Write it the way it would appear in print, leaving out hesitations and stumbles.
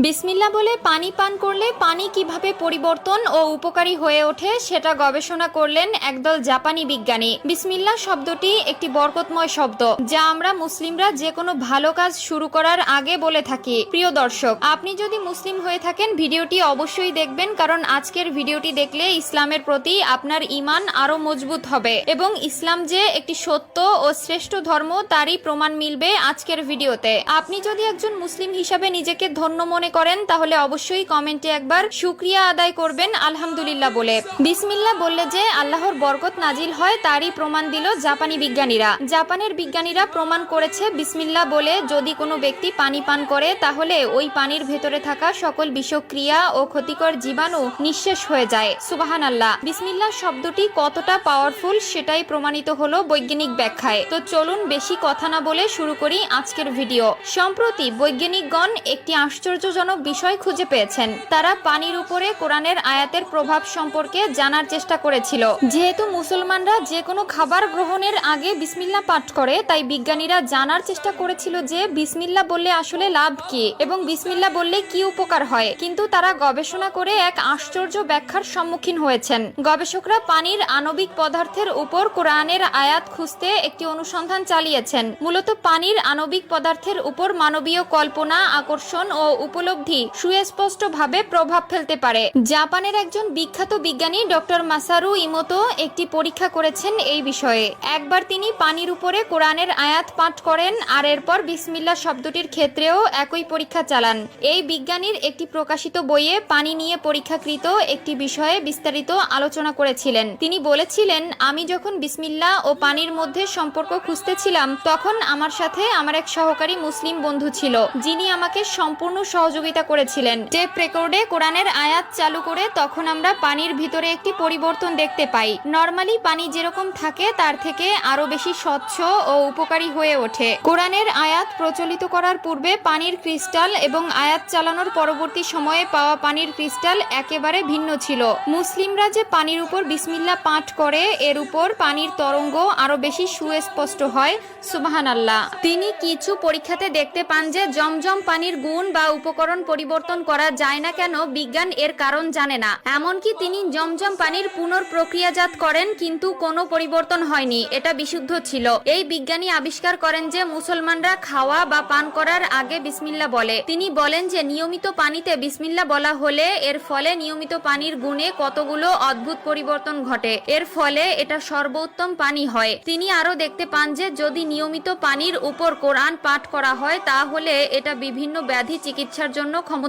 বিসমিল্লাহ বলে পানি পান করলে পানি কিভাবে পরিবর্তন ও উপকারী হয়ে ওঠে সেটা গবেষণা করলেন একদল জাপানি বিজ্ঞানী। বিসমিল্লাহ শব্দটি একটি বরকতময় শব্দ, যা আমরা মুসলিমরা যে কোনো ভালো কাজ শুরু করার আগে বলে থাকি। প্রিয় দর্শক, আপনি যদি মুসলিম হয়ে থাকেন ভিডিওটি অবশ্যই দেখবেন, কারণ আজকের ভিডিওটি দেখলে ইসলামের প্রতি আপনার ঈমান আরো মজবুত হবে এবং ইসলাম যে একটি সত্য ও শ্রেষ্ঠ ধর্ম তারই প্রমাণ মিলবে আজকের ভিডিওতে। আপনি যদি একজন মুসলিম হিসাবে নিজেকে ধন্য মনে করেন তাহলে অবশ্যই কমেন্টে একবার শুকরিয়া আদায় করবেন আলহামদুলিল্লাহ বলে। বিসমিল্লাহ বললে যে আল্লাহর বরকত নাজিল হয় তারই প্রমাণ দিল জাপানি বিজ্ঞানীরা। জাপানের বিজ্ঞানীরা প্রমাণ করেছে বিসমিল্লাহ বলে যদি কোনো ব্যক্তি পানি পান করে তাহলে ওই পানির ভেতরে থাকা সকল বিষক্রিয়া ও ক্ষতিকর জীবাণু নিঃশেষ হয়ে যায়। সুবহানাল্লাহ। বিসমিল্লাহ শব্দটি কতটা পাওয়ারফুল সেটাই প্রমাণিত হলো বৈজ্ঞানিক ব্যাখ্যায়। তো চলুন বেশি কথা না বলে শুরু করি আজকের ভিডিও। সম্প্রতি বৈজ্ঞানিকগণ একটি আশ্চর্যজনক বিষয় খুঁজে পেয়েছেন। তারা পানির উপরে কোরআনের আয়াতের প্রভাব সম্পর্কে জানার চেষ্টা করেছিল। যেহেতু মুসলমানরা যে কোনো খাবার গ্রহণের আগে বিসমিল্লাহ পাঠ করে, তাই বিজ্ঞানীরা জানার চেষ্টা করেছিল যে বিসমিল্লাহ বললে আসলে লাভ কি এবং বিসমিল্লাহ বললে কি উপকার হয়। কিন্তু তারা গবেষণা করে এক আশ্চর্য ব্যাখ্যার সম্মুখীন হয়েছেন। গবেষকরা পানির আণবিক পদার্থের উপর কোরআনের আয়াত খুঁজতে একটি অনুসন্ধান চালিয়েছেন। মূলত পানির আণবিক পদার্থের উপর মানবীয় কল্পনা, আকর্ষণ ও উপলব্ধি সুস্পষ্টভাবে প্রভাব ফেলতে পারে। জাপানের একজন বিখ্যাত বিজ্ঞানী ডক্টর মাসারু ইমোতো একটি পরীক্ষা করেছেন এই বিষয়ে। একবার তিনি পানির উপরে কোরআনের আয়াত পাঠ করেন আর এরপর বিসমিল্লাহ শব্দটির ক্ষেত্রেও একই পরীক্ষা চালান। এই বিজ্ঞানীর একটি প্রকাশিত বইয়ে পানি নিয়ে পরীক্ষাকৃত একটি বিষয়ে বিস্তারিত আলোচনা করেছিলেন। তিনি বলেছিলেন, আমি যখন বিসমিল্লাহ ও পানির মধ্যে সম্পর্ক খুঁজতেছিলাম তখন আমার সাথে আমার এক সহকারী মুসলিম বন্ধু ছিল, যিনি আমাকে সম্পূর্ণ সহযোগিতা করেছিলেন। টেপ রেকর্ডে কোরআনের আয়াত চালু করে তখন আমরা পানির ভিতরে একটি পরিবর্তন দেখতে পাই। নরমালি পানি যেরকম থাকে তার থেকে আরো বেশি স্বচ্ছ ও উপকারী হয়ে ওঠে। কোরআনের আয়াত প্রচলিত করার পূর্বে পানির ক্রিস্টাল এবং আয়াত চালানোর পরবর্তী সময়ে পাওয়া পানির ক্রিস্টাল একেবারে ভিন্ন ছিল। মুসলিমরা যে পানির উপর বিসমিল্লাহ পাঠ করে এর উপর পানির তরঙ্গ আরো বেশি সুস্পষ্ট হয়। সুবহানাল্লাহ। তিনি কিছু পরীক্ষাতে দেখতে পান যে জমজম পানির গুণ বা উপকরণ পরিবর্তন করা যায় না কেন বিজ্ঞান এর কারণ জানে না। এমনকি তিনি জমজম পানির পুনঃপ্রক্রিয়াজাত করেন কিন্তু কোনো পরিবর্তন হয়নি, এটা বিশুদ্ধ ছিল। এই বিজ্ঞানী আবিষ্কার করেন যে মুসলমানরা খাওয়া বা পান করার আগে বিসমিল্লাহ বলে। তিনি বলেন যে নিয়মিত পানিতে বিসমিল্লাহ বলা হলে এর ফলে নিয়মিত পানির গুণে কতগুলো অদ্ভুত পরিবর্তন ঘটে, এর ফলে এটা সর্বোত্তম পানি হয়। তিনি আরো দেখতে পান যে যদি নিয়মিত পানির উপর কোরআন পাঠ করা হয় তাহলে এটা বিভিন্ন ব্যাধি চিকিৎসার জন্য ক্ষমতা